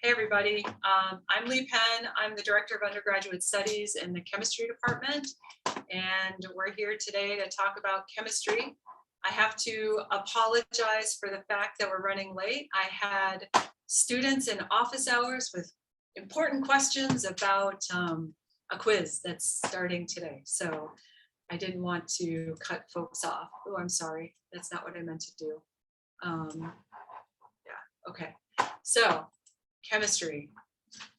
Hey, everybody. I'm Lee Penn. I'm the Director of Undergraduate Studies in the Chemistry Department, and we're here today to talk about chemistry. I have to apologize for the fact that we're running late. I had students in office hours with important questions about a quiz that's starting today, so I didn't want to cut folks off. Oh, I'm sorry. That's not what I meant to do. Yeah, okay. So, chemistry,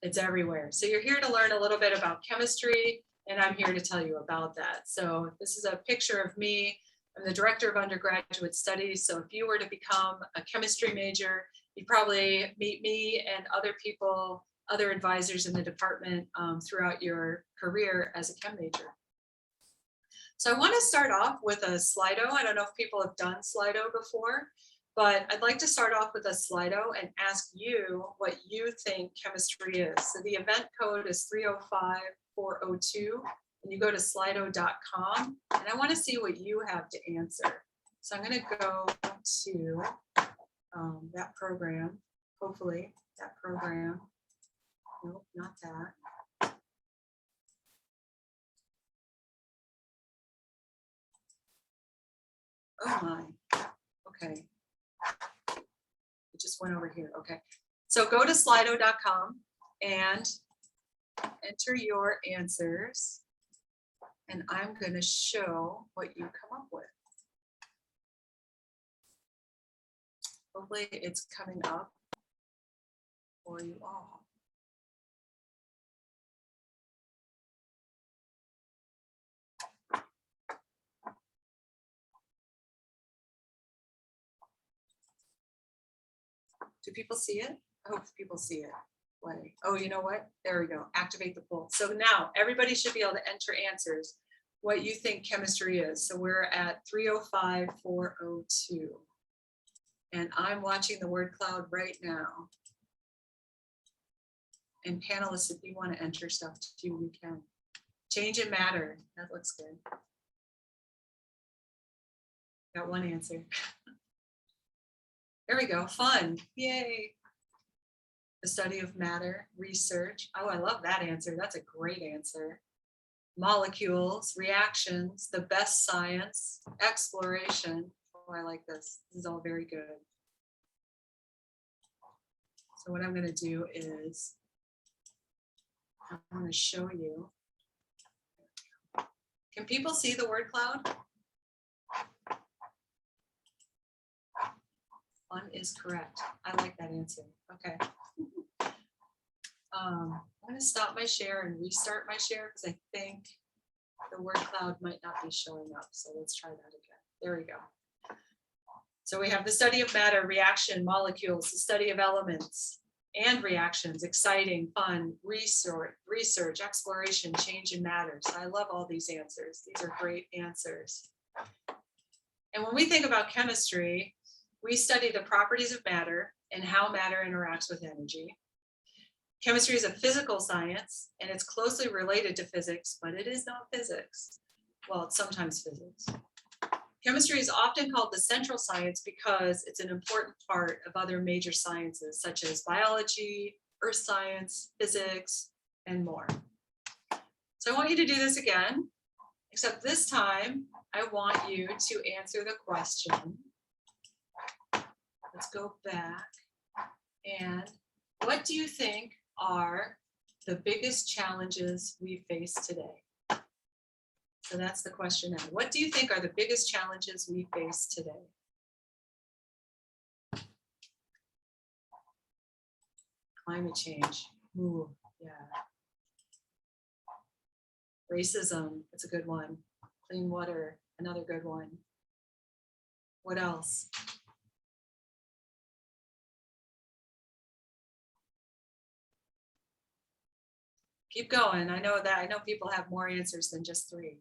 it's everywhere. So you're here to learn a little bit about chemistry, and I'm here to tell you about that. So this is a picture of me. I'm the Director of Undergraduate Studies. So if you were to become a chemistry major, you'd probably meet me and other people, other advisors in the department throughout your career as a chem major. So I want to start off with a Slido. I don't know if people have done Slido before, but I'd like to start off with a Slido and ask you what you think chemistry is. So the event code is 305402, and you go to slido.com, and I want to see what you have to answer. So I'm going to go to that program, hopefully that program. Nope, not that. Oh my, okay. It just went over here, okay. So go to slido.com and enter your answers, and I'm gonna show what you come up with. Hopefully it's coming up for you all. Do people see it? I hope people see it. Wait. Oh, you know what? There we go. Activate the poll. So now everybody should be able to enter answers what you think chemistry is. So we're at 305402. And I'm watching the word cloud right now. And panelists, if you want to enter stuff too, you can. Change in matter. That looks good. Got one answer. There we go. Fun. Yay. The study of matter, research. Oh, I love that answer. That's a great answer. Molecules, reactions, the best science, exploration. Oh, I like this. This is all very good. So what I'm going to do is I'm going to show you. Can people see the word cloud? One is correct. I like that answer. Okay. I'm going to stop my share and restart my share because I think the word cloud might not be showing up. So let's try that again. There we go. So we have the study of matter, reaction, molecules, the study of elements and reactions, exciting, fun, research, exploration, change in matter. So I love all these answers. These are great answers. And when we think about chemistry, we study the properties of matter and how matter interacts with energy. Chemistry is a physical science, and it's closely related to physics, but it is not physics. Well, it's sometimes physics. Chemistry is often called the central science because it's an important part of other major sciences, such as biology, earth science, physics, and more. So I want you to do this again, except this time, I want you to answer the question. Let's go back. And what do you think are the biggest challenges we face today? So that's the question now. What do you think are the biggest challenges we face today? Climate change. Ooh, yeah. Racism, it's a good one. Clean water, another good one. What else? Keep going. I know people have more answers than just 3.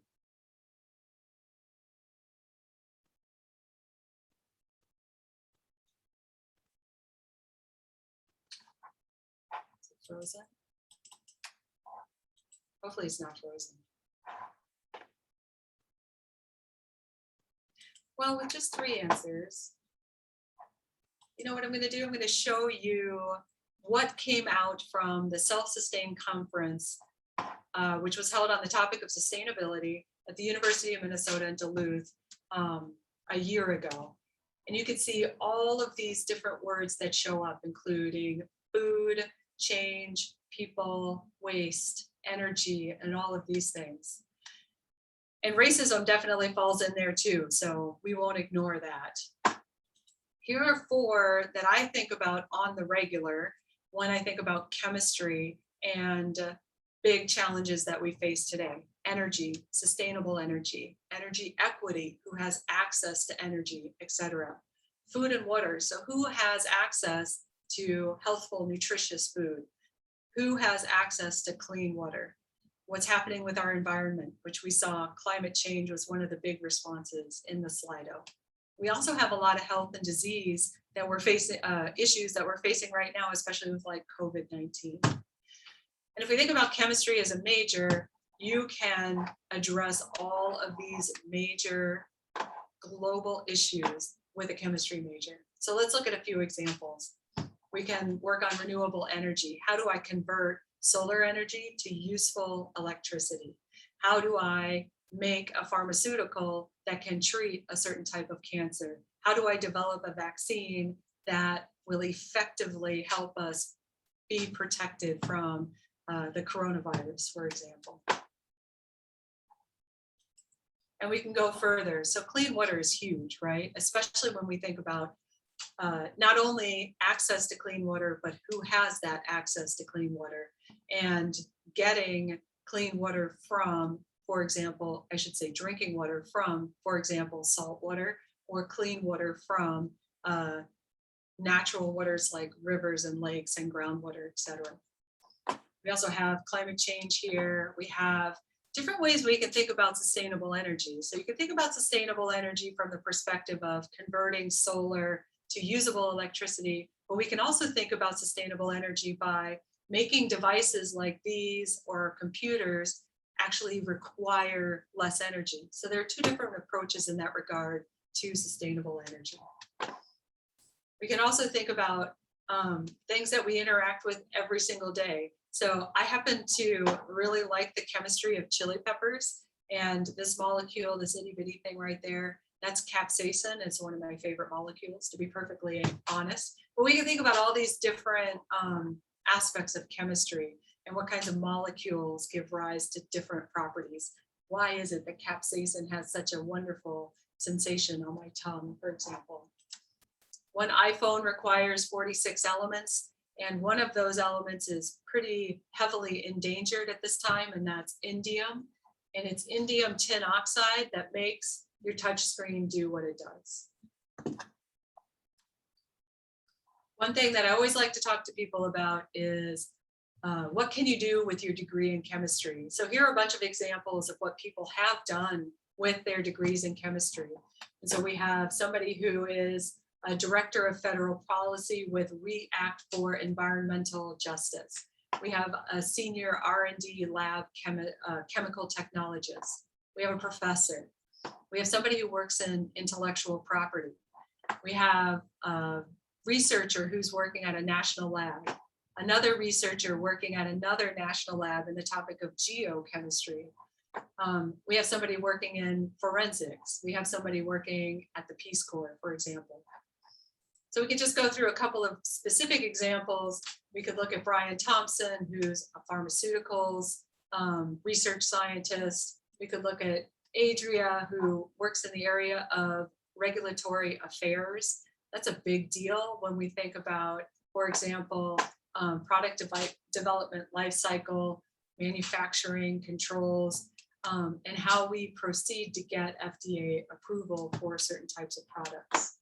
Is it frozen? Hopefully it's not frozen. Well, with just 3 answers, you know what I'm going to do? I'm going to show you what came out from the Self-Sustained Conference, which was held on the topic of sustainability at the University of Minnesota in Duluth a year ago. And you can see all of these different words that show up, including food, change, people, waste, energy, and all of these things. And racism definitely falls in there too, so we won't ignore that. Here are 4 that I think about on the regular when I think about chemistry and big challenges that we face today. Energy, sustainable energy, energy equity, who has access to energy, etc. Food and water, so who has access to healthful, nutritious food? Who has access to clean water? What's happening with our environment, which we saw climate change was one of the big responses in the Slido. We also have a lot of health and disease that we're facing, issues that we're facing right now, especially with like COVID-19. And if we think about chemistry as a major, you can address all of these major global issues with a chemistry major. So let's look at a few examples. We can work on renewable energy. How do I convert solar energy to useful electricity? How do I make a pharmaceutical that can treat a certain type of cancer? How do I develop a vaccine that will effectively help us be protected from the coronavirus, for example? And we can go further. So clean water is huge, right? Especially when we think about not only access to clean water, but who has that access to clean water, and getting clean water from, for example, I should say drinking water from, for example, salt water, or clean water from natural waters like rivers and lakes and groundwater, etc. We also have climate change here. We have different ways we can think about sustainable energy. So you can think about sustainable energy from the perspective of converting solar to usable electricity, but we can also think about sustainable energy by making devices like these or computers actually require less energy. So there are 2 different approaches in that regard to sustainable energy. We can also think about things that we interact with every single day. So I happen to really like the chemistry of chili peppers, and this molecule, this itty bitty thing right there, that's capsaicin. It's one of my favorite molecules, to be perfectly honest. But we can think about all these different aspects of chemistry and what kinds of molecules give rise to different properties. Why is it that capsaicin has such a wonderful sensation on my tongue, for example? One iPhone requires 46 elements, and one of those elements is pretty heavily endangered at this time, and that's indium. And it's indium tin oxide that makes your touch screen do what it does. One thing that I always like to talk to people about is what can you do with your degree in chemistry? So here are a bunch of examples of what people have done with their degrees in chemistry. And so we have somebody who is a director of federal policy with REACT for environmental justice. We have a senior R&D lab chemical technologist. We have a professor. We have somebody who works in intellectual property. We have a researcher who's working at a national lab, another researcher working at another national lab in the topic of geochemistry. We have somebody working in forensics. We have somebody working at the Peace Corps, for example. So we can just go through a couple of specific examples. We could look at Brian Thompson, who's a pharmaceuticals research scientist. We could look at Adria, who works in the area of regulatory affairs. That's a big deal when we think about, for example, product development life cycle, manufacturing controls, and how we proceed to get FDA approval for certain types of products.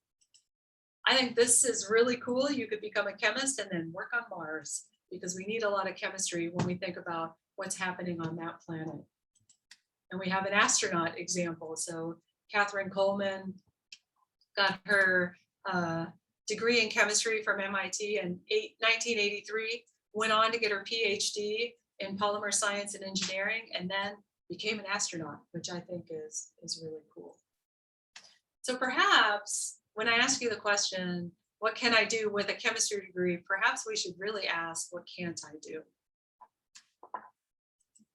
I think this is really cool. You could become a chemist and then work on Mars, because we need a lot of chemistry when we think about what's happening on that planet. And we have an astronaut example. So Catherine Coleman got her degree in chemistry from MIT in 1983, went on to get her PhD in polymer science and engineering, and then became an astronaut, which I think is really cool. So perhaps when I ask you the question, what can I do with a chemistry degree? Perhaps we should really ask, what can't I do?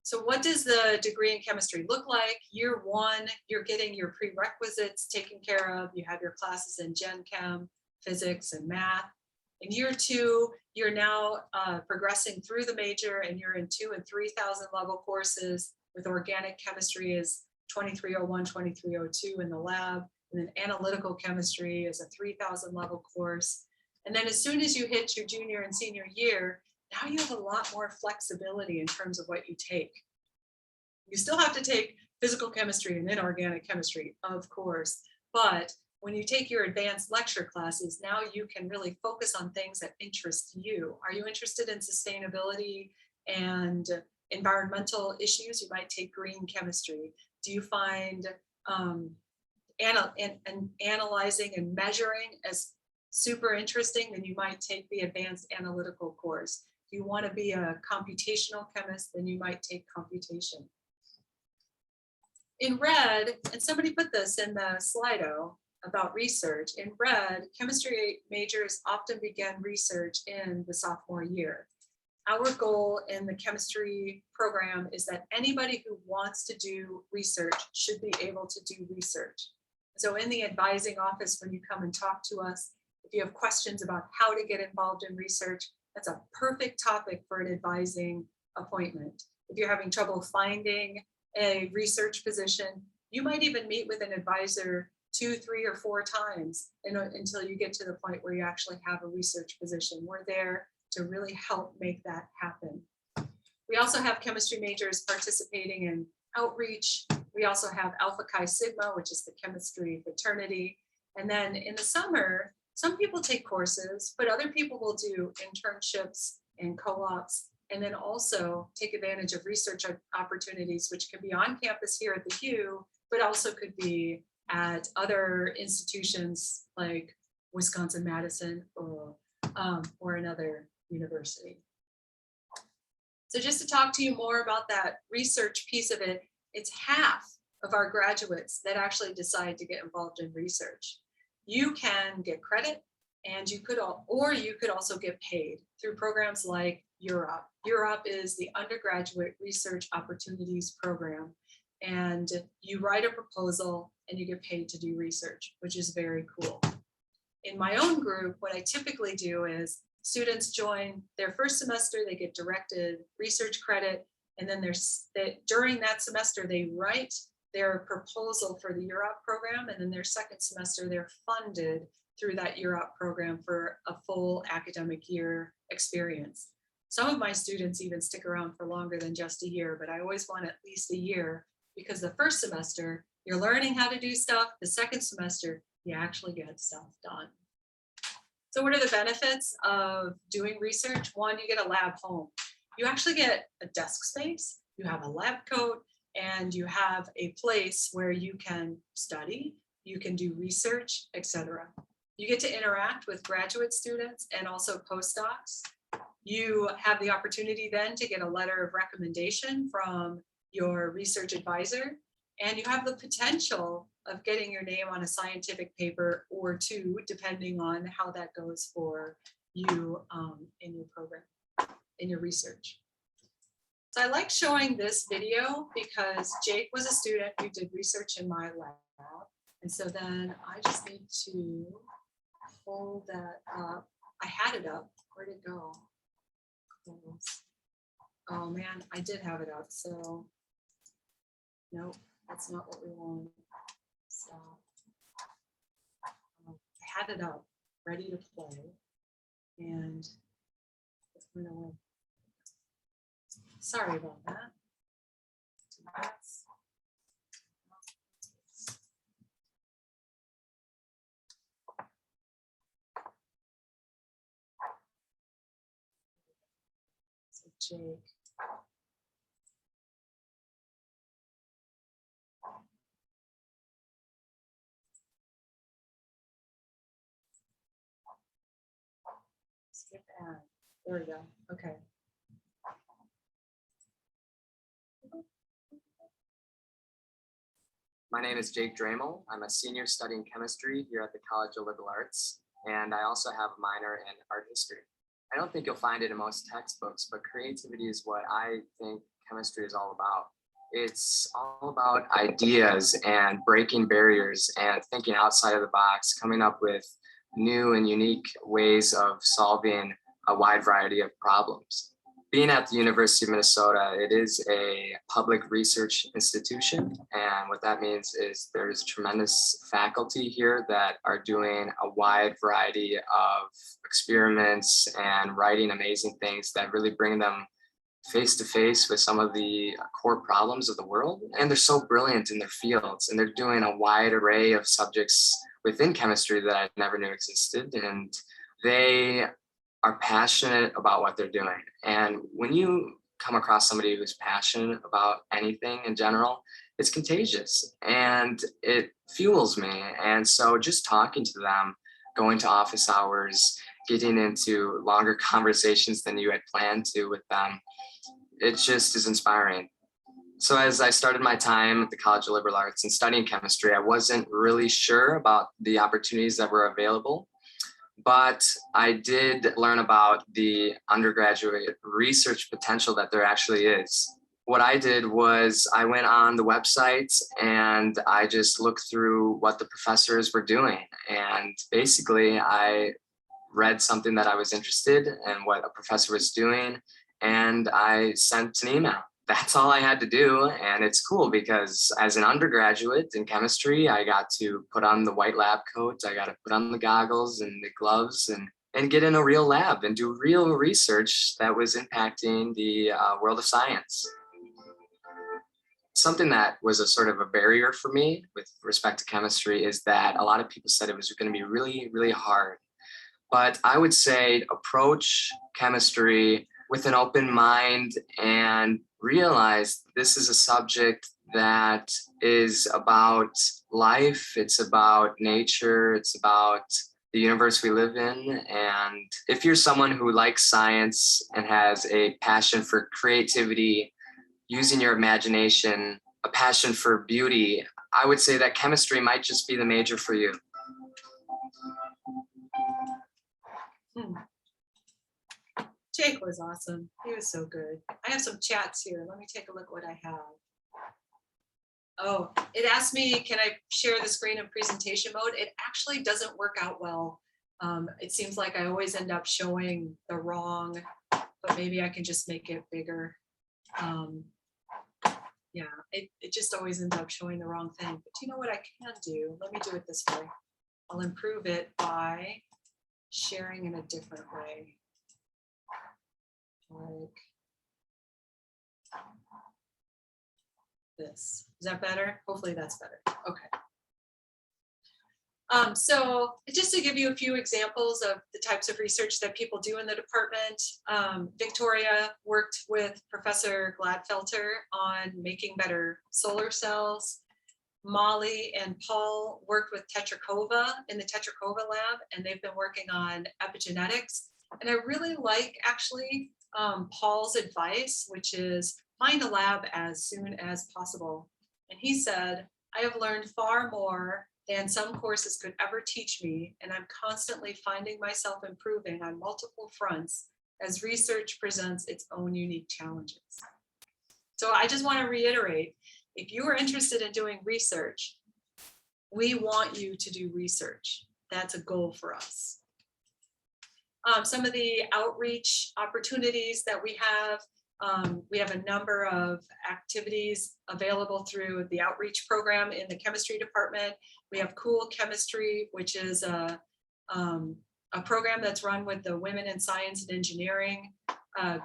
So what does the degree in chemistry look like? Year one, you're getting your prerequisites taken care of. You have your classes in Gen Chem, physics, and math. In year two, you're now progressing through the major, and you're in 2,000 and 3,000 level courses with organic chemistry is 2301, 2302 in the lab. And then analytical chemistry is a 3,000 level course. And then as soon as you hit your junior and senior year, now you have a lot more flexibility in terms of what you take. You still have to take physical chemistry and inorganic chemistry, of course, but when you take your advanced lecture classes, now you can really focus on things that interest you. Are you interested in sustainability and environmental issues? You might take green chemistry. Do you find analyzing and measuring as super interesting? Then you might take the advanced analytical course. If you want to be a computational chemist, then you might take computation. In red, and somebody put this in the Slido about research, in red, chemistry majors often begin research in the sophomore year. Our goal in the chemistry program is that anybody who wants to do research should be able to do research. So in the advising office, when you come and talk to us, if you have questions about how to get involved in research, that's a perfect topic for an advising appointment. If you're having trouble finding a research position, you might even meet with an advisor 2, 3, or 4 times until you get to the point where you actually have a research position. We're there to really help make that happen. We also have chemistry majors participating in outreach. We also have Alpha Chi Sigma, which is the chemistry fraternity. And then in the summer, some people take courses, but other people will do internships and co-ops, and then also take advantage of research opportunities, which can be on campus here at the U, but also could be at other institutions like Wisconsin-Madison or another university. So just to talk to you more about that research piece of it, it's half of our graduates that actually decide to get involved in research. You can get credit, and you could also get paid through programs like UROP. UROP is the Undergraduate Research Opportunities Program, and you write a proposal and you get paid to do research, which is very cool. In my own group, what I typically do is students join their first semester, they get directed research credit, and then during that semester, they write their proposal for the UROP program, and then their second semester, they're funded through that UROP program for a full academic year experience. Some of my students even stick around for longer than just a year, but I always want at least a year, because the first semester, you're learning how to do stuff. The second semester, you actually get stuff done. So what are the benefits of doing research? One, you get a lab home. You actually get a desk space, you have a lab coat, and you have a place where you can study, you can do research, etc. You get to interact with graduate students and also postdocs. You have the opportunity then to get a letter of recommendation from your research advisor, and you have the potential of getting your name on a scientific paper or two, depending on how that goes for you in your program, in your research. So I like showing this video because Jake was a student who did research in my lab. And so then I just need to hold that up. I had it up. Where'd it go? Oh man, I did have it up. So nope, that's not what we want. Stop. I had it up, ready to play, and it went away. Sorry about that. So Jake. Skip ad. There we go. Okay. My name is Jake Dramel. I'm a senior studying chemistry here at the College of Liberal Arts. and I also have a minor in art history. I don't think you'll find it in most textbooks, but creativity is what I think chemistry is all about. It's all about ideas and breaking barriers and thinking outside of the box, coming up with new and unique ways of solving a wide variety of problems. Being at the University of Minnesota, it is a public research institution. And what that means is there's tremendous faculty here that are doing a wide variety of experiments and writing amazing things that really bring them face to face with some of the core problems of the world. And they're so brilliant in their fields, and they're doing a wide array of subjects within chemistry that I never knew existed. And they are passionate about what they're doing. And when you come across somebody who's passionate about anything in general, it's contagious and it fuels me. And so just talking to them, going to office hours, getting into longer conversations than you had planned to with them, it just is inspiring. So as I started my time at the College of Liberal Arts and studying chemistry, I wasn't really sure about the opportunities that were available. But I did learn about the undergraduate research potential that there actually is. What I did was I went on the website and I just looked through what the professors were doing. And basically I read something that I was interested in what a professor was doing, and I sent an email. That's all I had to do. And it's cool because as an undergraduate in chemistry, I got to put on the white lab coat, I got to put on the goggles and the gloves and get in a real lab and do real research that was impacting the world of science. Something that was a sort of a barrier for me with respect to chemistry is that a lot of people said it was going to be really, really hard. But I would say approach chemistry with an open mind and realize this is a subject that is about life, it's about nature, it's about the universe we live in. And if you're someone who likes science and has a passion for creativity, using your imagination, a passion for beauty, I would say that chemistry might just be the major for you. Jake was awesome. He was so good. I have some chats here. Let me take a look what I have. Oh, it asked me, can I share the screen in presentation mode? It actually doesn't work out well. It seems like I always end up showing the wrong, but maybe I can just make it bigger. Yeah, it just always ends up showing the wrong thing. But you know what I can do? Let me do it this way. I'll improve it by sharing in a different way. Like this. Is that better? Hopefully that's better. Okay. So just to give you a few examples of the types of research that people do in the department, Victoria worked with Professor Gladfelter on making better solar cells. Molly and Paul worked with Tetrakova in the Tetrakova lab, and they've been working on epigenetics. And I really like actually Paul's advice, which is find a lab as soon as possible. And he said, I have learned far more than some courses could ever teach me, and I'm constantly finding myself improving on multiple fronts as research presents its own unique challenges. So I just want to reiterate, if you are interested in doing research, we want you to do research. That's a goal for us. Some of the outreach opportunities that we have a number of activities available through the outreach program in the chemistry department. We have Cool Chemistry, which is a program that's run with the Women in Science and Engineering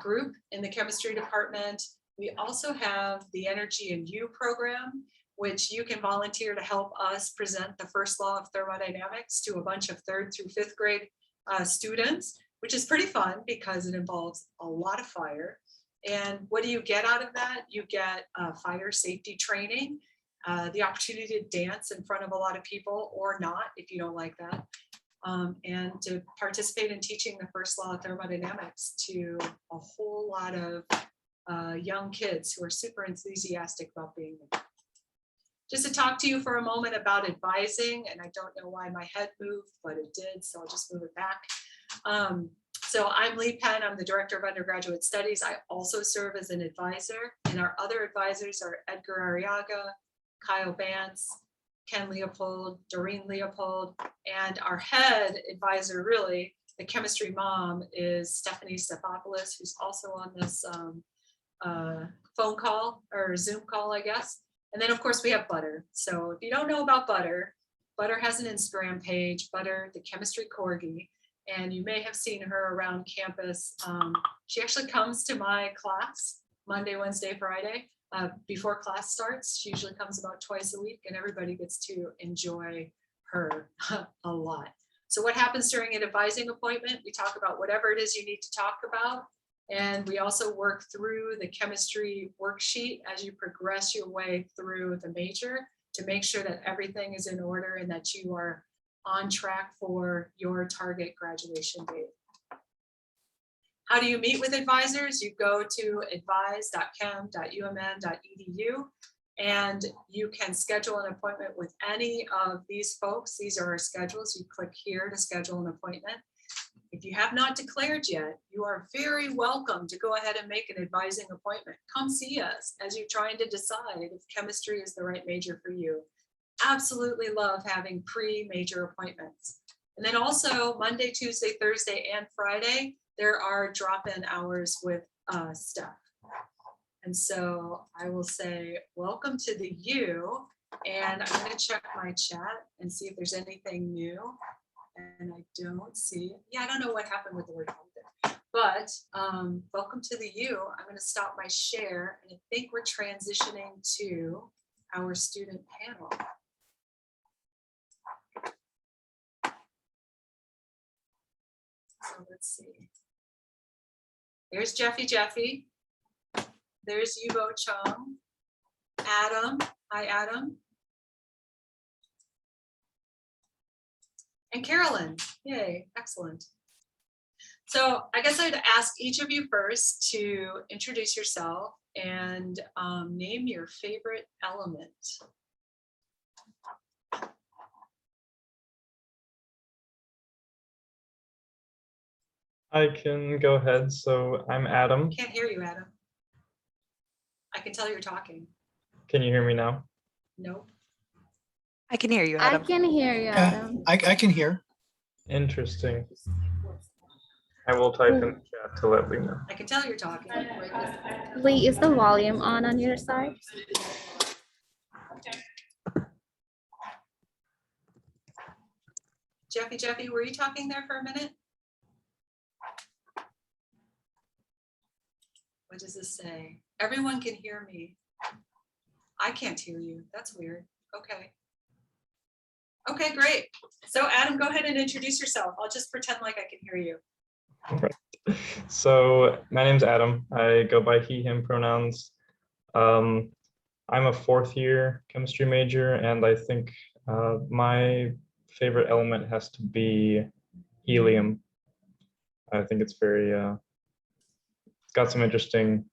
group in the chemistry department. We also have the Energy and You program, which you can volunteer to help us present the first law of thermodynamics to a bunch of 3rd through 5th grade students, which is pretty fun because it involves a lot of fire. And what do you get out of that? You get fire safety training, the opportunity to dance in front of a lot of people or not, if you don't like that, and to participate in teaching the first law of thermodynamics to a whole lot of young kids who are super enthusiastic about being there. just to talk to you for a moment about advising, and I don't know why my head moved, but it did, so I'll just move it back. So I'm Lee Penn, I'm the Director of Undergraduate Studies. I also serve as an advisor, and our other advisors are Edgar Arriaga, Kyle Vance, Ken Leopold, Doreen Leopold, and our head advisor, really, the chemistry mom, is Stephanie Stefopoulos, who's also on this phone call or Zoom call, I guess. And then of course we have Butter. So if you don't know about Butter, Butter has an Instagram page, Butter, the chemistry corgi, and you may have seen her around campus. She actually comes to my class Monday, Wednesday, Friday before class starts. She usually comes about twice a week, and everybody gets to enjoy her a lot. So what happens during an advising appointment? We talk about whatever it is you need to talk about. And we also work through the chemistry worksheet as you progress your way through the major to make sure that everything is in order and that you are on track for your target graduation date. How do you meet with advisors? You go to advise.chem.umn.edu and you can schedule an appointment with any of these folks. These are our schedules. You click here to schedule an appointment. If you have not declared yet, you are very welcome to go ahead and make an advising appointment. Come see us as you're trying to decide if chemistry is the right major for you. Absolutely love having pre-major appointments. And then also Monday, Tuesday, Thursday, and Friday, there are drop-in hours with Steph. And so I will say, welcome to the U, and I'm going to check my chat and see if there's anything new. And I don't see, I don't know what happened with the word there, but welcome to the U. I'm going to stop my share, and I think we're transitioning to our student panel. So let's see. There's Jeffy. There's Yubo Chung. Adam. Hi, Adam. And Carolyn. Yay, excellent. So I guess I'd ask each of you first to introduce yourself and name your favorite element. I can go ahead. So I'm Adam. Can't hear you, Adam. I can tell you're talking. Can you hear me now? Nope. I can hear you, Adam. I can hear you, Adam. I can hear. Interesting. I will type in the chat to let Lee know. I can tell you're talking. Lee, is the volume on your side? Jeffy, were you talking there for a minute? What does this say? Everyone can hear me. I can't hear you. That's weird. Okay. Okay, great. So Adam, go ahead and introduce yourself. I'll just pretend like I can hear you. Right. So my name's Adam. I go by he, him pronouns. I'm a fourth year chemistry major, and I think my favorite element has to be helium. I think it's very, it's got some interesting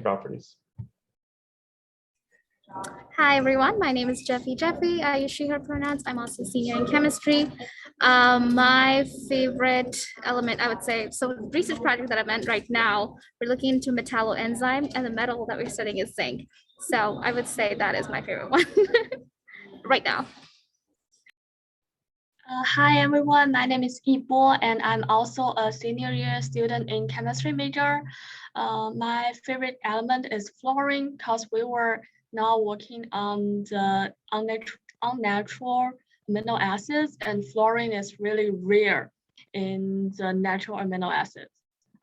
properties. Hi, everyone. My name is Jeffy. I use she, her pronouns. I'm also a senior in chemistry. My favorite element, I would say, so the research project that I'm at right now, we're looking into metalloenzyme, and the metal that we're studying is zinc. So I would say that is my favorite one right now. Hi everyone, my name is Yibo and I'm also a senior year student in chemistry major. My favorite element is fluorine because we were now working on the unnatural amino acids, and fluorine is really rare in the natural amino acids.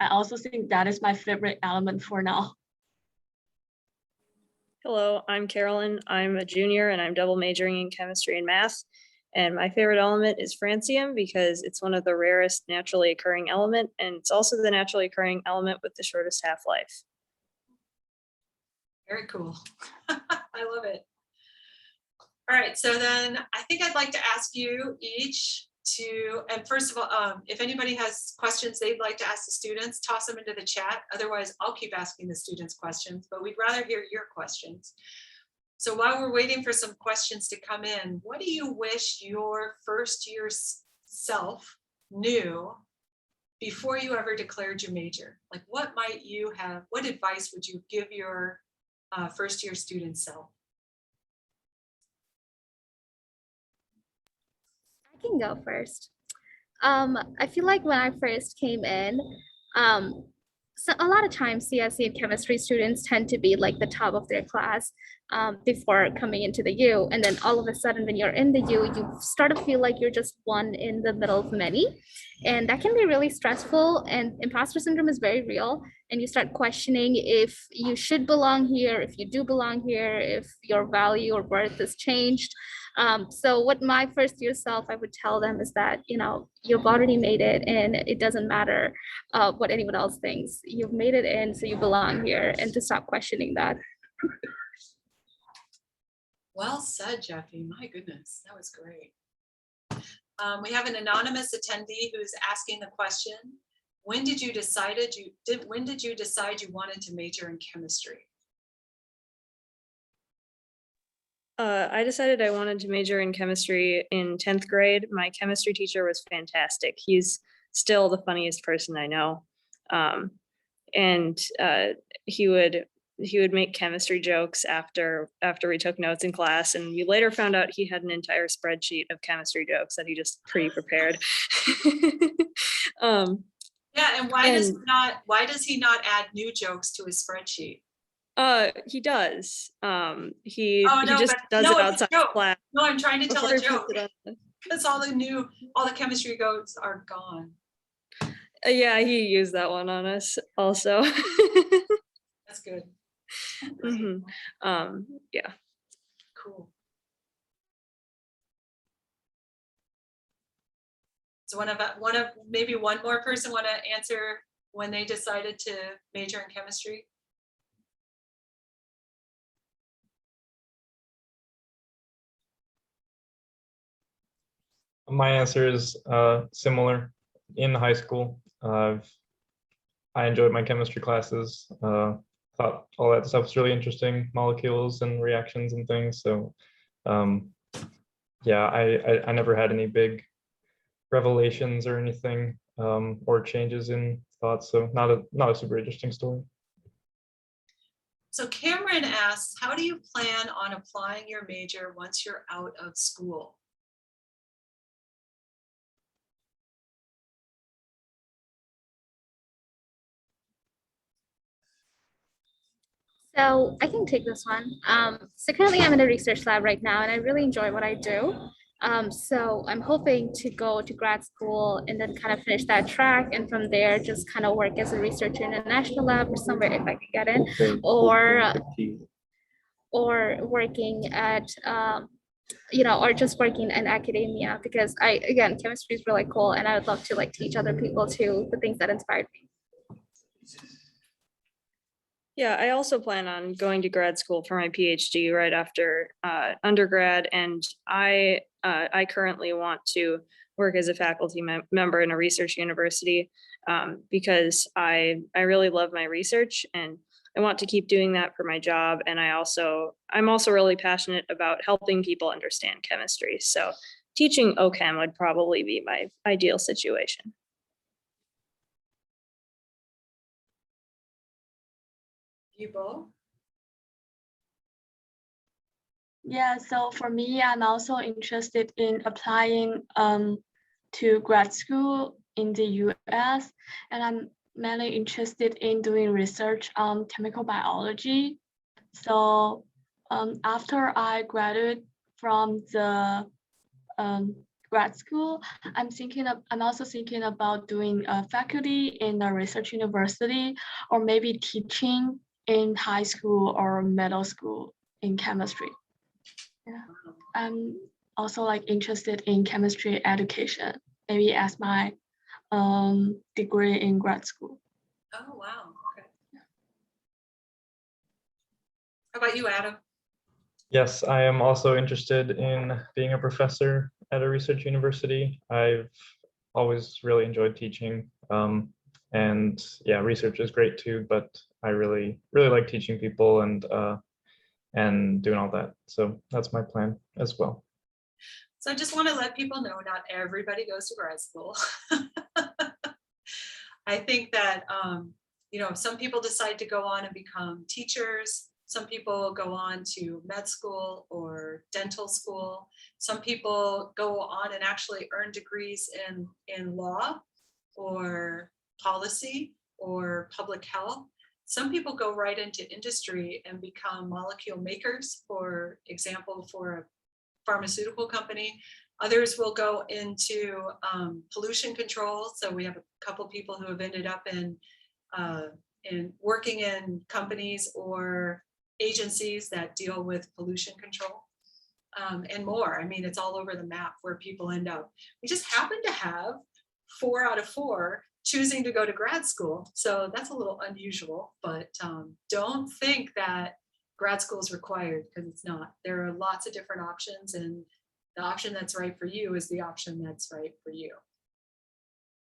I also think that is my favorite element for now. Hello, I'm Carolyn. I'm a junior and I'm double majoring in chemistry and math. And my favorite element is francium because it's one of the rarest naturally occurring element, and it's also the naturally occurring element with the shortest half-life. Very cool. I love it. All right, so then I think I'd like to ask you each to, and first of all, if anybody has questions they'd like to ask the students, toss them into the chat. Otherwise, I'll keep asking the students questions, but we'd rather hear your questions. So while we're waiting for some questions to come in, what do you wish your first year self knew before you ever declared your major? Like what might you have, what advice would you give your first year student self? I can go first. I feel like when I first came in, so a lot of times CSE and chemistry students tend to be like the top of their class before coming into the U. And then all of a sudden, when you're in the U, you start to feel like you're just one in the middle of many. And that can be really stressful. And imposter syndrome is very real. And you start questioning if you should belong here, if you do belong here, if your value or worth is changed. So what my first year self, I would tell them is that, you know, you've already made it and it doesn't matter what anyone else thinks. You've made it in, so you belong here, and to stop questioning that. Well said, Jeffy. My goodness, that was great. We have an anonymous attendee who's asking the question, when did you decide you wanted to major in chemistry? I decided I wanted to major in chemistry in 10th grade. My chemistry teacher was fantastic. He's still the funniest person I know. And he would make chemistry jokes after we took notes in class. And we later found out he had an entire spreadsheet of chemistry jokes that he just pre-prepared. Yeah, and why does he not add new jokes to his spreadsheet? He does. He Oh, no, just but does no, it it's a outside joke. class. No, I'm trying to tell before a he puts joke. it on. Because all the chemistry goats are gone. Yeah, he used that one on us also. That's good. Mhm. Yeah. Cool. So maybe one more person want to answer when they decided to major in chemistry? My answer is similar. In high school, I enjoyed my chemistry classes. Thought all that stuff was really interesting, molecules and reactions and things. So yeah, I never had any big revelations or anything or changes in thoughts. So not a super interesting story. So Cameron asks, how do you plan on applying your major once you're out of school? So I can take this one. So currently I'm in a research lab right now, and I really enjoy what I do. So I'm hoping to go to grad school and then kind of finish that track, and from there just kind of work as a researcher in a national lab or somewhere if I could get in, or working at or just working in academia, because again, chemistry is really cool, and I would love to like teach other people too the things that inspired me. Yeah, I also plan on going to grad school for my PhD right after undergrad, and I currently want to work as a faculty member in a research university because I really love my research and I want to keep doing that for my job. And I'm also really passionate about helping people understand chemistry. So teaching OChem would probably be my ideal situation. You both? Yeah, so for me, I'm also interested in applying to grad school in the US, and I'm mainly interested in doing research on chemical biology. So after I graduate from the grad school, I'm also thinking about doing faculty in a research university, or maybe teaching in high school or middle school in chemistry. Yeah, I'm also like interested in chemistry education, maybe as my degree in grad school. Oh, wow. Okay. How about you, Adam? Yes, I am also interested in being a professor at a research university. I've always really enjoyed teaching. And yeah, research is great too, but I really like teaching people, and and doing all that. So that's my plan as well. So I just want to let people know not everybody goes to grad school. I think that, you know, some people decide to go on and become teachers. Some people go on to med school or dental school. Some people go on and actually earn degrees in law or policy or public health. Some people go right into industry and become molecule makers, for example, for a pharmaceutical company. Others will go into pollution control. So we have a couple people who have ended up in working in companies or agencies that deal with pollution control and more. I mean, it's all over the map where people end up. We just happen to have 4 out of 4 choosing to go to grad school. So that's a little unusual, but don't think that grad school is required, because it's not. There are lots of different options, and the option that's right for you is the option that's right for you.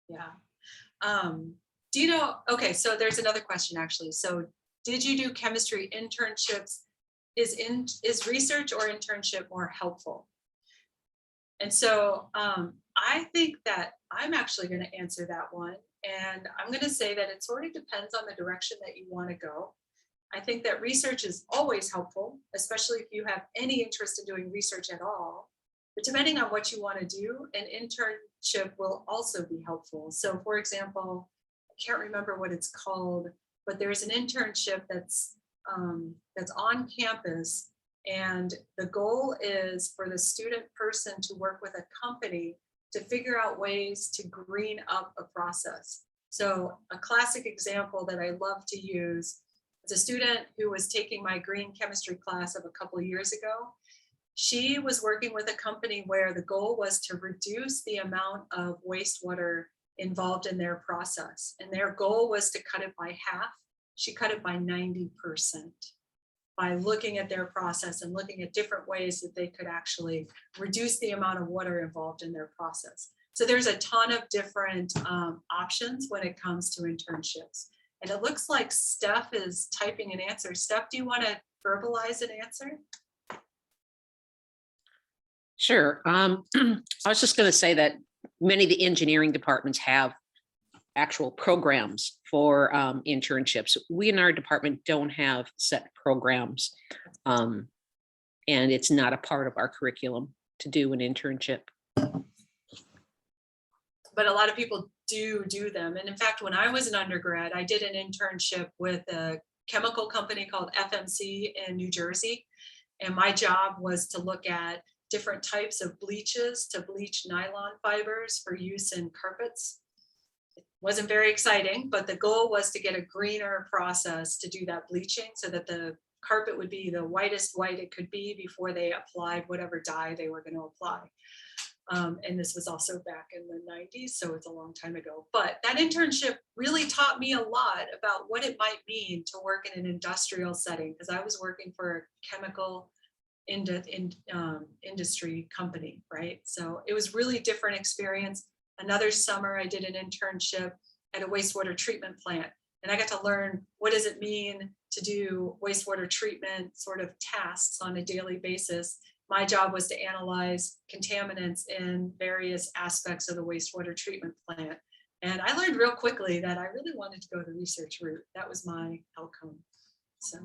Yeah. Do you know, okay, so there's another question actually. So did you do chemistry internships? Is research or internship more helpful? And so I think that I'm actually going to answer that one. And I'm going to say that it sort of depends on the direction that you want to go. I think that research is always helpful, especially if you have any interest in doing research at all. But depending on what you want to do, an internship will also be helpful. So for example, I can't remember what it's called, but there's an internship that's on campus. And the goal is for the student person to work with a company to figure out ways to green up a process. So a classic example that I love to use is a student who was taking my green chemistry class of a couple of years ago. She was working with a company where the goal was to reduce the amount of wastewater involved in their process. And their goal was to cut it by half. She cut it by 90% by looking at their process and looking at different ways that they could actually reduce the amount of water involved in their process. So there's a ton of different options when it comes to internships. And it looks like Steph is typing an answer. Steph, do you want to verbalize an answer? Sure. I was just going to say that many of the engineering departments have actual programs for internships. We in our department don't have set programs, and it's not a part of our curriculum to do an internship. But a lot of people do them. And in fact, when I was an undergrad, I did an internship with a chemical company called FMC in New Jersey. And my job was to look at different types of bleaches to bleach nylon fibers for use in carpets. It wasn't very exciting, but the goal was to get a greener process to do that bleaching so that the carpet would be the whitest white it could be before they applied whatever dye they were going to apply. And this was also back in the 90s, so it's a long time ago. But that internship really taught me a lot about what it might mean to work in an industrial setting, because I was working for a chemical industry company, right? So it was really different experience. Another summer, I did an internship at a wastewater treatment plant, and I got to learn what does it mean to do wastewater treatment sort of tasks on a daily basis. My job was to analyze contaminants in various aspects of the wastewater treatment plant. And I learned real quickly that I really wanted to go the research route. That was my outcome. So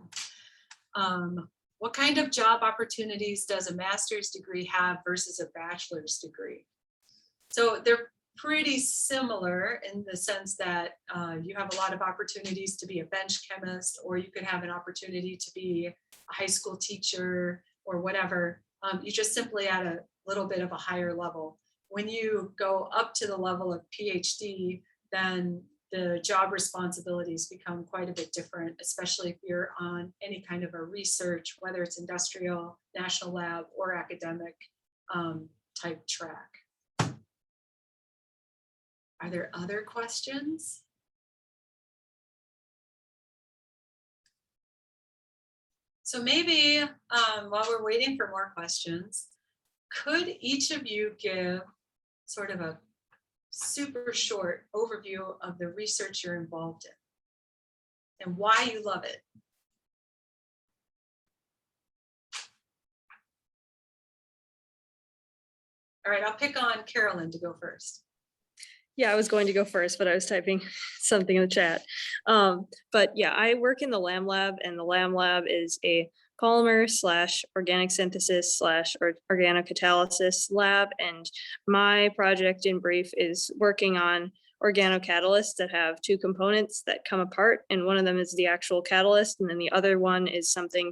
what kind of job opportunities does a master's degree have versus a bachelor's degree? So they're pretty similar in the sense that you have a lot of opportunities to be a bench chemist, or you could have an opportunity to be a high school teacher or whatever. You just simply at a little bit of a higher level. When you go up to the level of PhD, then the job responsibilities become quite a bit different, especially if you're on any kind of a research, whether it's industrial, national lab, or academic type track. Are there other questions? So maybe while we're waiting for more questions, could each of you give sort of a super short overview of the research you're involved in and why you love it? All right, I'll pick on Carolyn to go first. Yeah, I was going to go first, but I was typing something in the chat. But yeah, I work in the LAM lab, and the LAM lab is a polymer / organic synthesis / organocatalysis lab. And my project in brief is working on organocatalysts that have two components that come apart. And one of them is the actual catalyst. And then the other one is something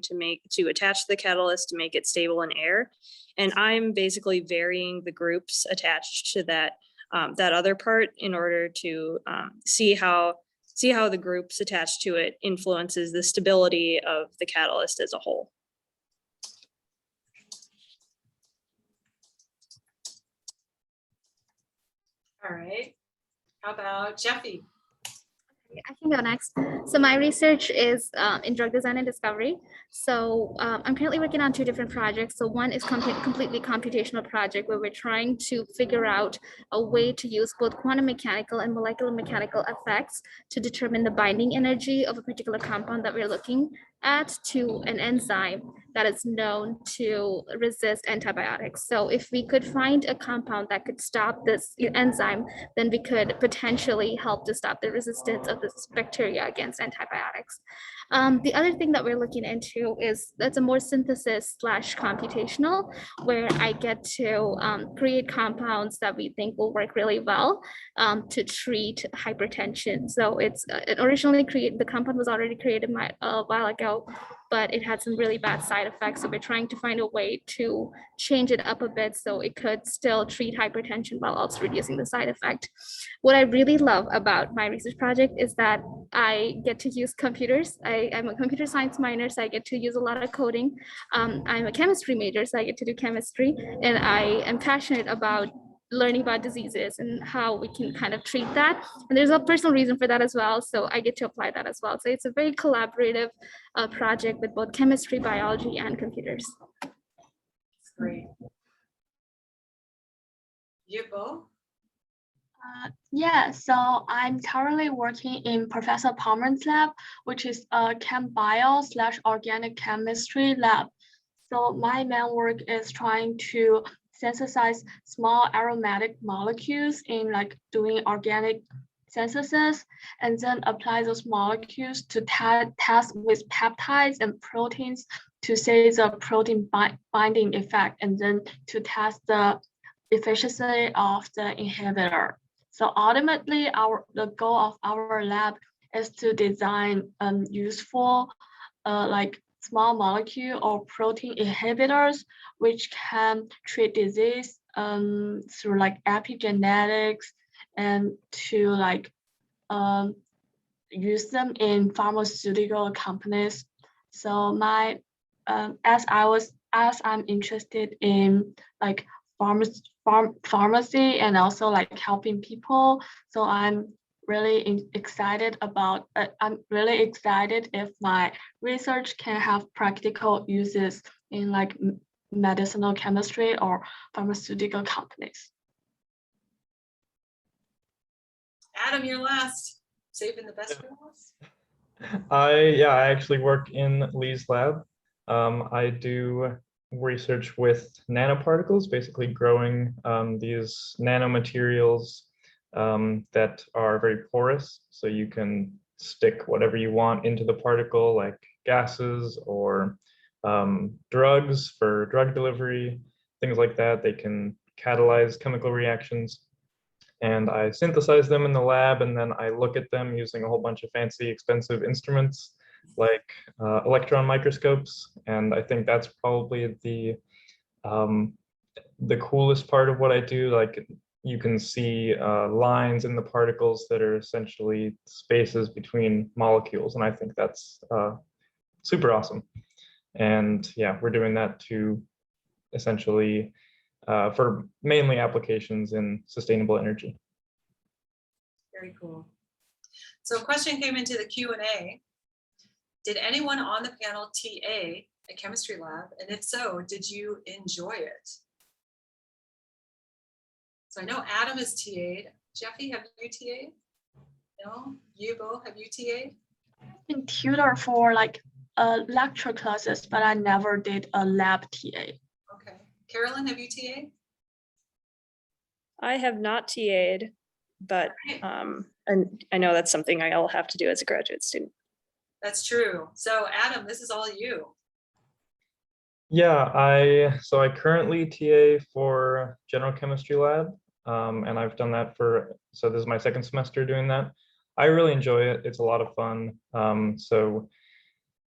to attach the catalyst to make it stable in air. And I'm basically varying the groups attached to that other part in order to see how the groups attached to it influences the stability of the catalyst as a whole. All right. How about Jeffy? I can go next. So my research is in drug design and discovery. So I'm currently working on two different projects. So one is completely computational project where we're trying to figure out a way to use both quantum mechanical and molecular mechanical effects to determine the binding energy of a particular compound that we're looking at to an enzyme that is known to resist antibiotics. So if we could find a compound that could stop this enzyme, then we could potentially help to stop the resistance of this bacteria against antibiotics. The other thing that we're looking into is that's a more synthesis / computational, where I get to create compounds that we think will work really well to treat hypertension. So it's originally the compound was already created a while ago, but it had some really bad side effects. So we're trying to find a way to change it up a bit so it could still treat hypertension while also reducing the side effect. What I really love about my research project is that I get to use computers. I'm a computer science minor, so I get to use a lot of coding. I'm a chemistry major, so I get to do chemistry, and I am passionate about learning about diseases and how we can kind of treat that. And there's a personal reason for that as well. So I get to apply that as well. So it's a very collaborative project with both chemistry, biology, and computers. That's great. Yubo? Yeah, so I'm currently working in Professor Palmer's lab, which is a chem bio / organic chemistry lab. So my main work is trying to synthesize small aromatic molecules in like doing organic synthesis, and then apply those molecules to test with peptides and proteins to see the protein binding effect, and then to test the efficiency of the inhibitor. So ultimately, the goal of our lab is to design useful like small molecule or protein inhibitors, which can treat disease through like epigenetics, and to like use them in pharmaceutical companies. So my as I'm interested in like pharmacy and also like helping people, so I'm really excited about I'm really excited if my research can have practical uses in like medicinal chemistry or pharmaceutical companies. Adam, you're last. Saving the best for last. I actually work in Lee's lab. I do research with nanoparticles, basically growing these nanomaterials that are very porous, so you can stick whatever you want into the particle, like gases or drugs for drug delivery, things like that. They can catalyze chemical reactions. And I synthesize them in the lab, and then I look at them using a whole bunch of fancy, expensive instruments like electron microscopes. And I think that's probably the coolest part of what I do. Like, you can see lines in the particles that are essentially spaces between molecules, and I think that's super awesome. And yeah, we're doing that to essentially for mainly applications in sustainable energy. Very cool. So a question came into the Q&A. Did anyone on the panel TA a chemistry lab? And if so, did you enjoy it? So I know Adam is TA'd. Jeffy, have you TA'd? No? Yubo, have you TA'd? I've been tutor for like lecture classes, but I never did a lab TA. Okay. Carolyn, have you TA'd? I have not TA'd, but and I know that's something I'll have to do as a graduate student. That's true. So Adam, this is all you. Yeah, I currently TA for general chemistry lab, and I've done that so this is my second semester doing that. I really enjoy it. It's a lot of fun.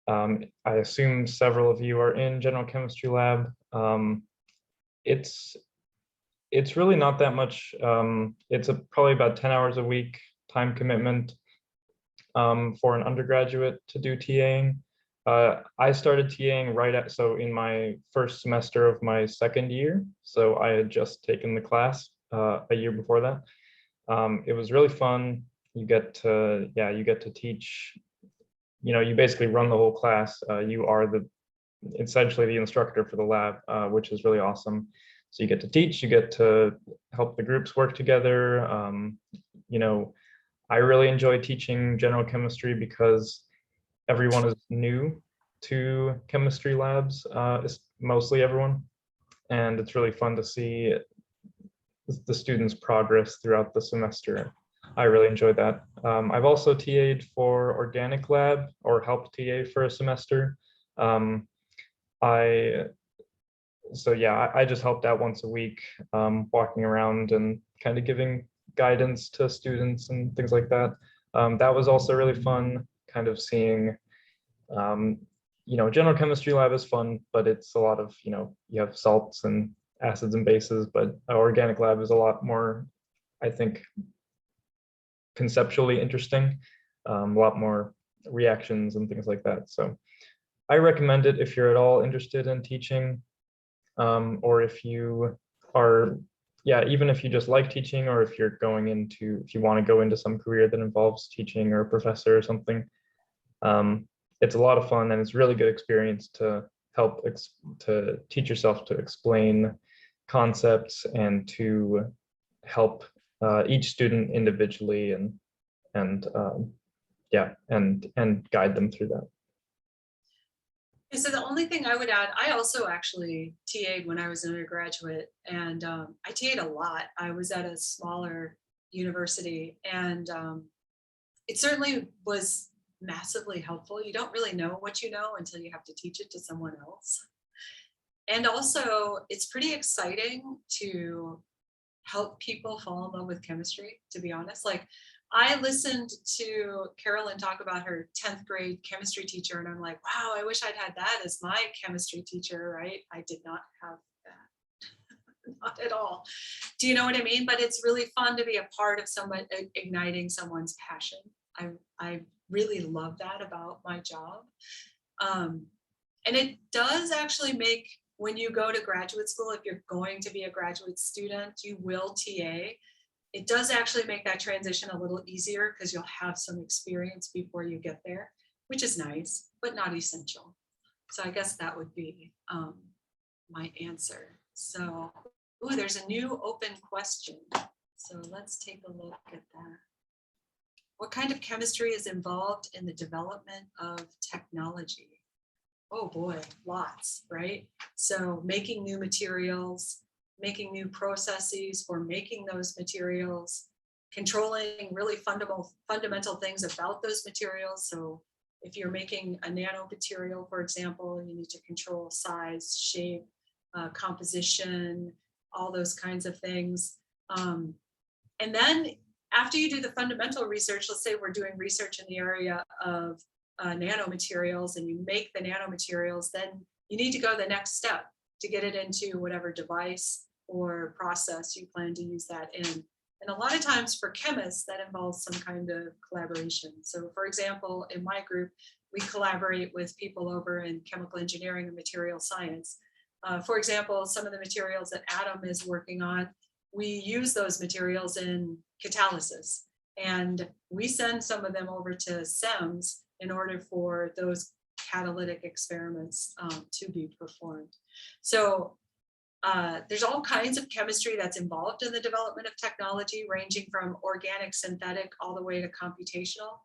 I assume several of you are in general chemistry lab. It's really not that much. It's probably about 10 hours a week time commitment for an undergraduate to do TAing. I started TAing in my first semester of my second year. So I had just taken the class a year before that. It was really fun. You get to teach, you basically run the whole class. You are essentially the instructor for the lab, which is really awesome. So you get to teach, you get to help the groups work together. I really enjoy teaching general chemistry because everyone is new to chemistry labs, it's mostly everyone. And it's really fun to see the students' progress throughout the semester. I really enjoyed that. I've also TA'd for organic lab or helped TA for a semester. I just helped out once a week, walking around and kind of giving guidance to students and things like that. That was also really fun, kind of seeing, general chemistry lab is fun, but it's a lot of, you have salts and acids and bases, but organic lab is a lot more, I think, conceptually interesting, a lot more reactions and things like that. So I recommend it if you're at all interested in teaching, or if you are, even if you just like teaching, or if you want to go into some career that involves teaching or a professor or something. It's a lot of fun, and it's a really good experience to help to teach yourself to explain concepts and to help each student individually and guide them through that. And so the only thing I would add, I also actually TA'd when I was an undergraduate, and I TA'd a lot. I was at a smaller university, and it certainly was massively helpful. You don't really know what you know until you have to teach it to someone else. And also, it's pretty exciting to help people fall in love with chemistry, to be honest. Like, I listened to Carolyn talk about her 10th grade chemistry teacher, and I'm like, wow, I wish I'd had that as my chemistry teacher, right? I did not have that, not at all. Do you know what I mean? But it's really fun to be a part of someone igniting someone's passion. I really love that about my job. And it does actually make, when you go to graduate school, if you're going to be a graduate student, you will TA. It does actually make that transition a little easier because you'll have some experience before you get there, which is nice, but not essential. So I guess that would be my answer. So, there's a new open question. So let's take a look at that. What kind of chemistry is involved in the development of technology? Oh boy, lots, right? So making new materials, making new processes for making those materials, controlling really fundamental things about those materials. So if you're making a nanomaterial, for example, you need to control size, shape, composition, all those kinds of things. And then after you do the fundamental research, let's say we're doing research in the area of nanomaterials, and you make the nanomaterials, then you need to go the next step to get it into whatever device or process you plan to use that in. And a lot of times for chemists, that involves some kind of collaboration. So for example, in my group, we collaborate with people over in chemical engineering and material science. For example, some of the materials that Adam is working on, we use those materials in catalysis, and we send some of them over to SEMS in order for those catalytic experiments to be performed. So there's all kinds of chemistry that's involved in the development of technology, ranging from organic, synthetic, all the way to computational.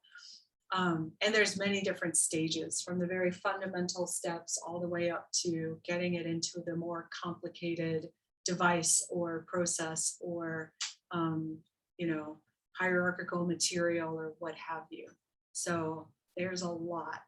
And there's many different stages, from the very fundamental steps all the way up to getting it into the more complicated device or process or, you know, hierarchical material or what have you. So there's a lot.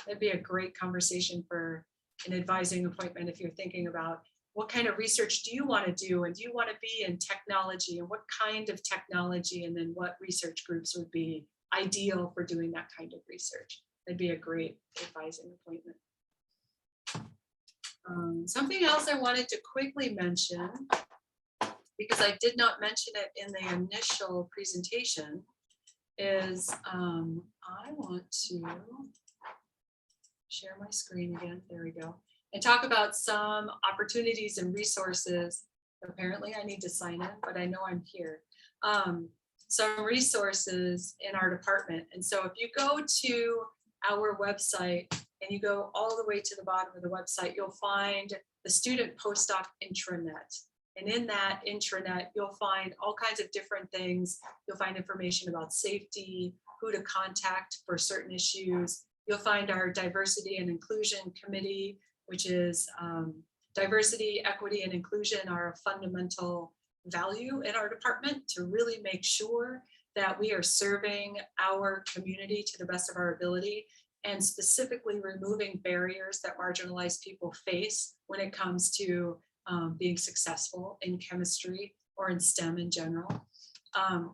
That'd be a great conversation for an advising appointment if you're thinking about what kind of research do you want to do, and do you want to be in technology, and what kind of technology, and then what research groups would be ideal for doing that kind of research. That'd be a great advising appointment. Something else I wanted to quickly mention, because I did not mention it in the initial presentation, is I want to share my screen again. There we go. And talk about some opportunities and resources. Apparently I need to sign in, but I know I'm here. Some resources in our department. And so if you go to our website and you go all the way to the bottom of the website, you'll find the student postdoc intranet. And in that intranet, you'll find all kinds of different things. You'll find information about safety, who to contact for certain issues. You'll find our diversity and inclusion committee, which is diversity, equity, and inclusion are a fundamental value in our department to really make sure that we are serving our community to the best of our ability, and specifically removing barriers that marginalized people face when it comes to being successful in chemistry or in STEM in general.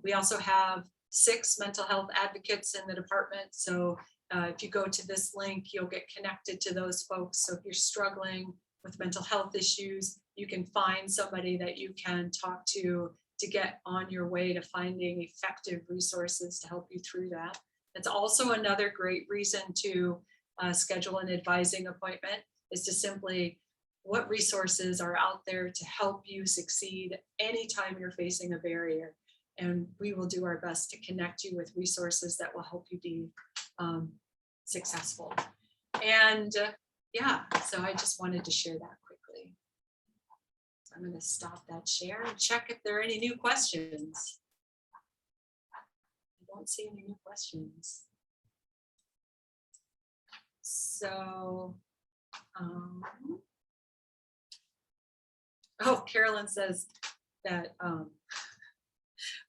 We also have 6 mental health advocates in the department. So if you go to this link, you'll get connected to those folks. So if you're struggling with mental health issues, you can find somebody that you can talk to get on your way to finding effective resources to help you through that. It's also another great reason to schedule an advising appointment, is to simply, what resources are out there to help you succeed anytime you're facing a barrier. And we will do our best to connect you with resources that will help you be successful. And yeah, so I just wanted to share that quickly. So I'm going to stop that share and check if there are any new questions. I don't see any new questions. So, oh, Carolyn says that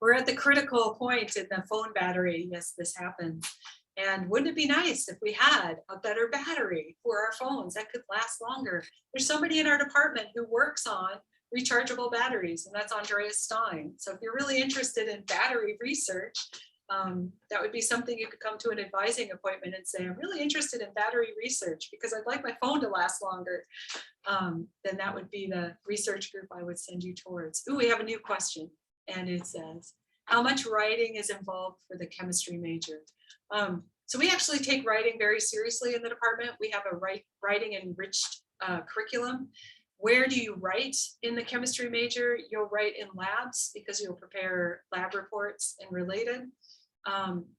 we're at the critical point in the phone battery. Yes, this happens. And wouldn't it be nice if we had a better battery for our phones that could last longer? There's somebody in our department who works on rechargeable batteries, and that's Andrea Stein. So if you're really interested in battery research, that would be something you could come to an advising appointment and say, I'm really interested in battery research because I'd like my phone to last longer. Then that would be the research group I would send you towards. Ooh, we have a new question. And it says, how much writing is involved for the chemistry major? So we actually take writing very seriously in the department. We have a writing enriched curriculum. Where do you write in the chemistry major? You'll write in labs because you'll prepare lab reports and related.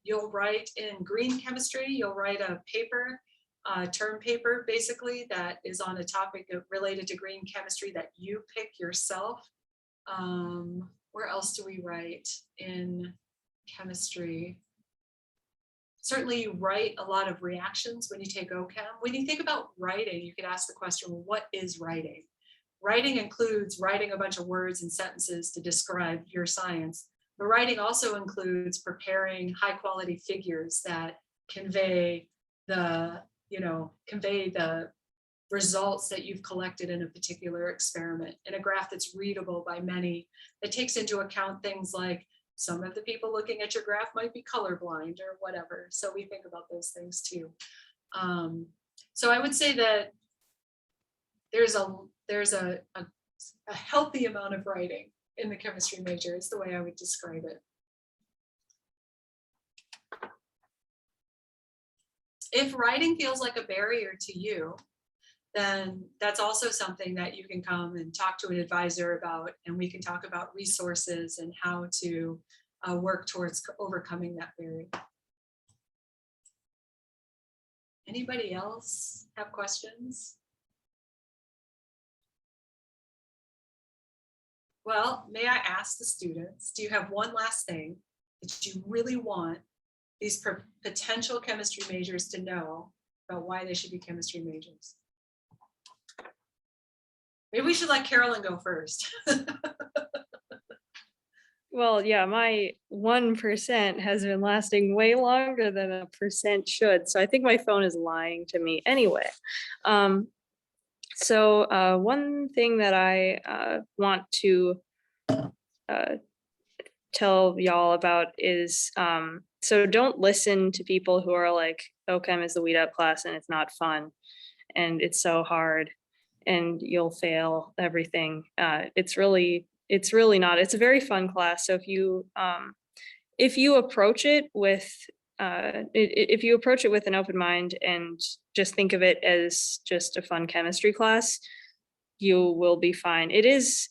You'll write in green chemistry. You'll write a paper, term paper, basically, that is on a topic related to green chemistry that you pick yourself. Where else do we write in chemistry? Certainly you write a lot of reactions when you take OChem. When you think about writing, you could ask the question, well, what is writing? Writing includes writing a bunch of words and sentences to describe your science, but writing also includes preparing high quality figures that convey the results that you've collected in a particular experiment, in a graph that's readable by many, that takes into account things like some of the people looking at your graph might be colorblind or whatever. So we think about those things too. So I would say that there's a healthy amount of writing in the chemistry major is the way I would describe it. If writing feels like a barrier to you, then that's also something that you can come and talk to an advisor about, and we can talk about resources and how to work towards overcoming that barrier. Anybody else have questions? Well, may I ask the students, do you have one last thing that you really want these potential chemistry majors to know about why they should be chemistry majors? Maybe we should let Carolyn go first. Well, yeah, my 1% has been lasting way longer than a percent should. So I think my phone is lying to me anyway. One thing that I want to tell y'all about is so don't listen to people who are like, OChem is the weed up class and it's not fun and it's so hard and you'll fail everything. It's really not. It's a very fun class. So if you approach it with an open mind and just think of it as just a fun chemistry class, you will be fine. It's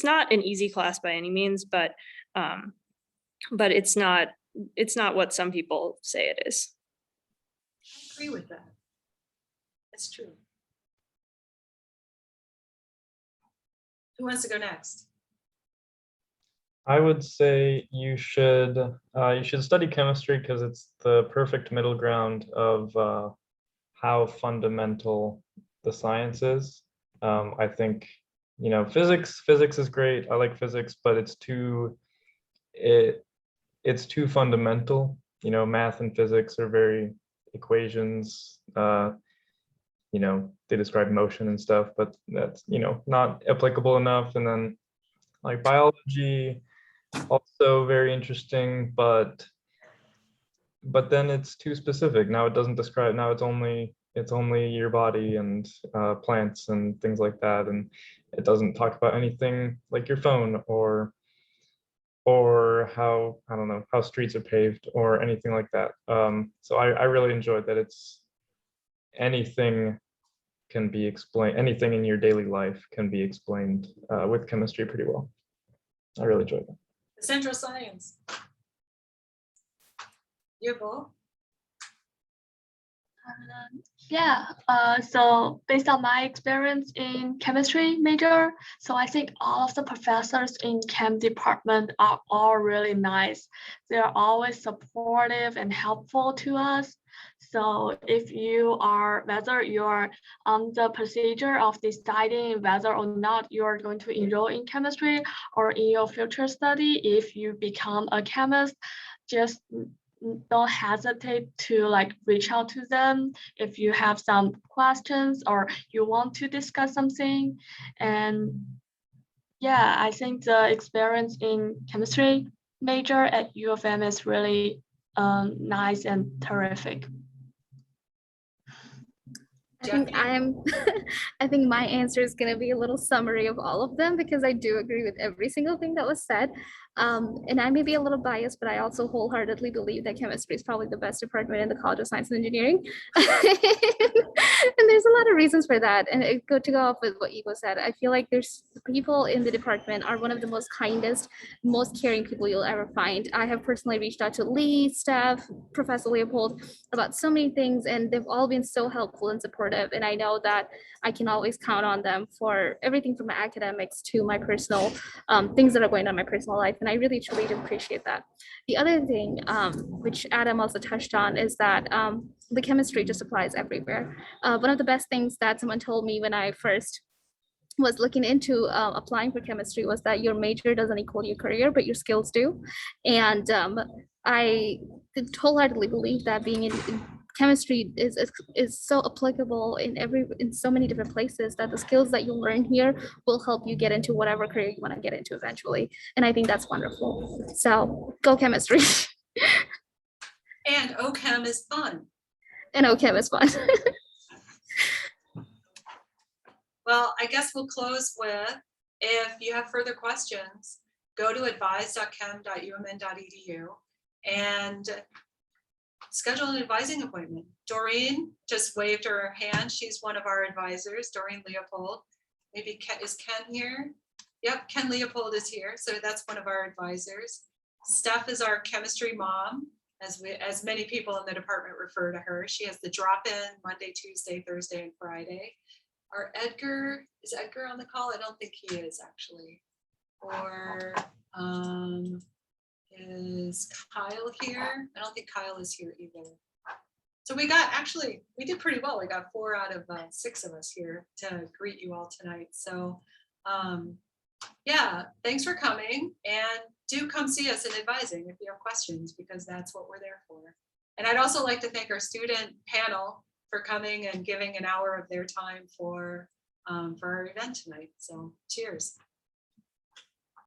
not an easy class by any means, but it's not what some people say it is. I agree with that. It's true. Who wants to go next? I would say you should study chemistry because it's the perfect middle ground of how fundamental the science is. I think, physics is great. I like physics, but it's too fundamental. Math and physics are very equations. They describe motion and stuff, but that's, not applicable enough. And then like biology, also very interesting, but then it's too specific. Now it doesn't describe, now it's only your body and plants and things like that. And it doesn't talk about anything like your phone or how, I don't know, how streets are paved or anything like that. So I really enjoyed that. It's anything can be explained, anything in your daily life can be explained with chemistry pretty well. I really enjoyed it. Central Science. You both? Yeah, so based on my experience in chemistry major, so I think all of the professors in chem department are all really nice. They're always supportive and helpful to us. So if whether you're on the procedure of deciding whether or not you're going to enroll in chemistry or in your future study, if you become a chemist, just don't hesitate to reach out to them if you have some questions or you want to discuss something. And yeah, I think the experience in chemistry major at U of M is really nice and terrific. I think my answer is going to be a little summary of all of them because I do agree with every single thing that was said. And I may be a little biased, but I also wholeheartedly believe that chemistry is probably the best department in the College of Science and Engineering. And there's a lot of reasons for that. And to go off with what Ego said, I feel like there's people in the department are one of the most kindest, most caring people you'll ever find. I have personally reached out to Lee, staff, Professor Leopold about so many things, and they've all been so helpful and supportive. And I know that I can always count on them for everything from my academics to my personal things that are going on in my personal life. And I really, truly do appreciate that. The other thing, which Adam also touched on, is that the chemistry just applies everywhere. One of the best things that someone told me when I first was looking into applying for chemistry was that your major doesn't equal your career, but your skills do. And I wholeheartedly believe that being in chemistry is so applicable in so many different places that the skills that you learn here will help you get into whatever career you want to get into eventually. And I think that's wonderful. So go chemistry. And OChem is fun. And OChem is fun. Well, I guess we'll close with, if you have further questions, go to advise.chem.umn.edu and schedule an advising appointment. Doreen just waved her hand. She's one of our advisors, Doreen Leopold. Maybe is Ken here? Yep, Ken Leopold is here. So that's one of our advisors. Steph is our chemistry mom, as many people in the department refer to her. She has the drop-in Monday, Tuesday, Thursday, and Friday. Our Edgar, is Edgar on the call? I don't think he is actually. Or is Kyle here? I don't think Kyle is here either. So we did pretty well. We got 4 out of 6 of us here to greet you all tonight. So yeah, thanks for coming, and do come see us in advising if you have questions, because that's what we're there for. And I'd also like to thank our student panel for coming and giving an hour of their time for our event tonight. So cheers.